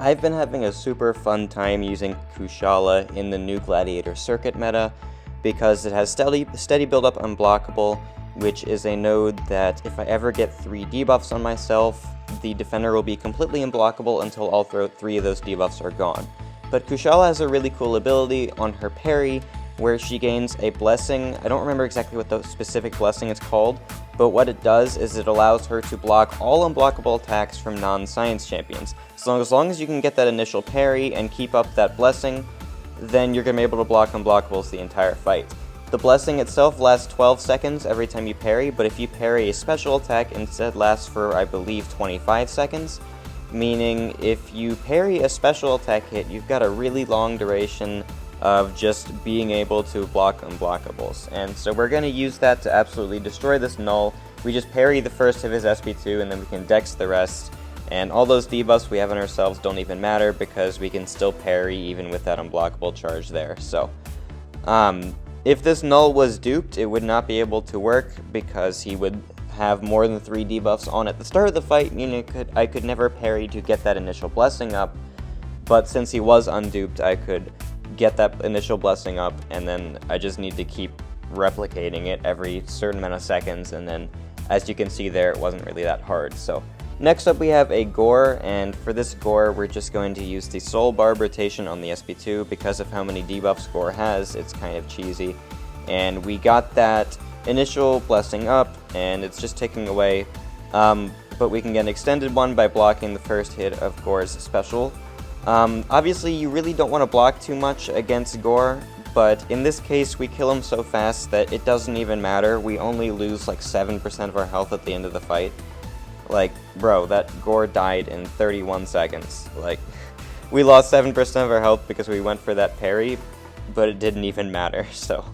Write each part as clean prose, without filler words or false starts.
I've been having a super fun time using Kushala in the new Gladiator Circuit meta because it has steady build up Unblockable, which is a node that if I ever get 3 debuffs on myself, the defender will be completely unblockable until all 3 of those debuffs are gone. But Kushala has a really cool ability on her parry where she gains a blessing. I don't remember exactly what the specific blessing is called, but what it does is it allows her to block all unblockable attacks from non-science champions. So as long as you can get that initial parry and keep up that blessing, then you're going to be able to block unblockables the entire fight. The blessing itself lasts 12 seconds every time you parry, but if you parry a special attack, instead lasts for, I believe, 25 seconds. Meaning, if you parry a special attack hit, you've got a really long duration of just being able to block unblockables. And so we're going to use that to absolutely destroy this null. We just parry the first of his SP2 and then we can dex the rest. And all those debuffs we have on ourselves don't even matter because we can still parry even with that unblockable charge there. So, if this null was duped, it would not be able to work because he would have more than 3 debuffs on at the start of the fight, meaning I could never parry to get that initial blessing up. But since he was unduped, I could get that initial blessing up, and then I just need to keep replicating it every certain amount of seconds, and then as you can see there, it wasn't really that hard. So next up we have a Gore, and for this Gore we're just going to use the Soul Barb rotation on the SP2 because of how many debuffs Gore has. It's kind of cheesy, and we got that initial blessing up and it's just ticking away, but we can get an extended one by blocking the first hit of Gore's special. Obviously you really don't want to block too much against Gore, but in this case we kill him so fast that it doesn't even matter. We only lose like 7% of our health at the end of the fight. Like, bro, that Gore died in 31 seconds. Like, we lost 7% of our health because we went for that parry, but it didn't even matter. So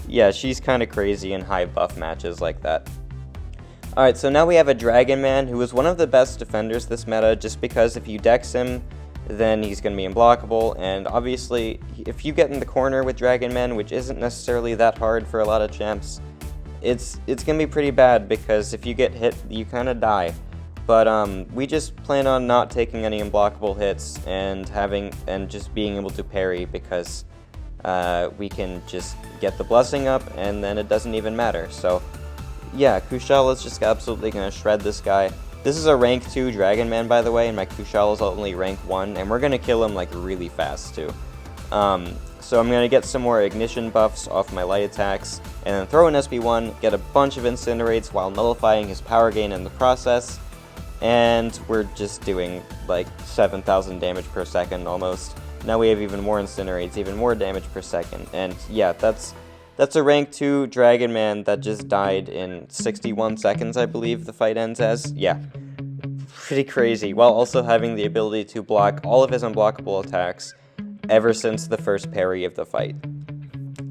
yeah, she's kind of crazy in high buff matches like that. Alright, so now we have a Dragon Man who is one of the best defenders this meta just because if you dex him, then he's going to be unblockable, and obviously if you get in the corner with Dragon Man, which isn't necessarily that hard for a lot of champs, it's going to be pretty bad because if you get hit, you kind of die. But we just plan on not taking any unblockable hits and just being able to parry because we can just get the blessing up and then it doesn't even matter. So yeah, Kushala's just absolutely going to shred this guy. This is a rank 2 Dragon Man, by the way, and my Kushala is only rank 1, and we're going to kill him like really fast too. So I'm going to get some more ignition buffs off my light attacks, and then throw an SP1, get a bunch of incinerates while nullifying his power gain in the process, and we're just doing like 7,000 damage per second almost. Now we have even more incinerates, even more damage per second, and yeah, that's a rank 2 Dragon Man that just died in 61 seconds, I believe the fight ends as. Yeah, pretty crazy, while also having the ability to block all of his unblockable attacks ever since the first parry of the fight.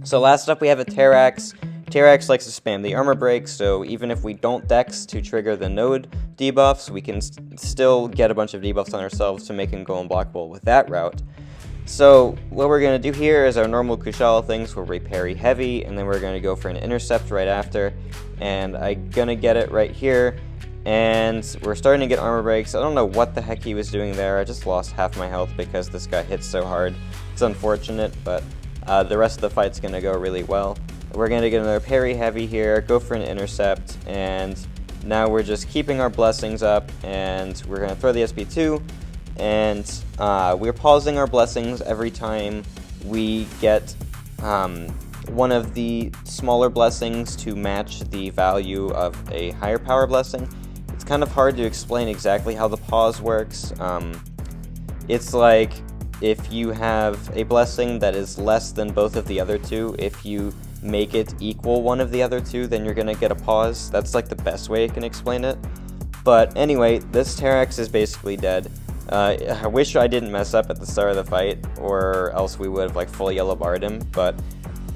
So last up we have a Terrax. Terrax likes to spam the armor break, so even if we don't dex to trigger the node debuffs, we can still get a bunch of debuffs on ourselves to make him go unblockable with that route. So what we're going to do here is our normal Kushala things where we parry heavy, and then we're going to go for an intercept right after, and I'm going to get it right here, and we're starting to get armor breaks. I don't know what the heck he was doing there. I just lost half my health because this guy hits so hard. It's unfortunate, but the rest of the fight's going to go really well. We're going to get another parry heavy here, go for an intercept, and now we're just keeping our blessings up, and we're going to throw the SP2, and we're pausing our blessings every time we get one of the smaller blessings to match the value of a higher power blessing. It's kind of hard to explain exactly how the pause works. It's like if you have a blessing that is less than both of the other two, if you make it equal one of the other two, then you're going to get a pause. That's like the best way I can explain it. But anyway, this Terrax is basically dead. I wish I didn't mess up at the start of the fight, or else we would have like full yellow barred him, but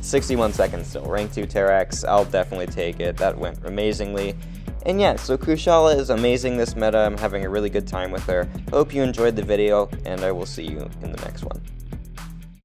61 seconds still. Rank 2 Terrax, I'll definitely take it. That went amazingly. And yeah, so Kushala is amazing this meta. I'm having a really good time with her. Hope you enjoyed the video, and I will see you in the next one.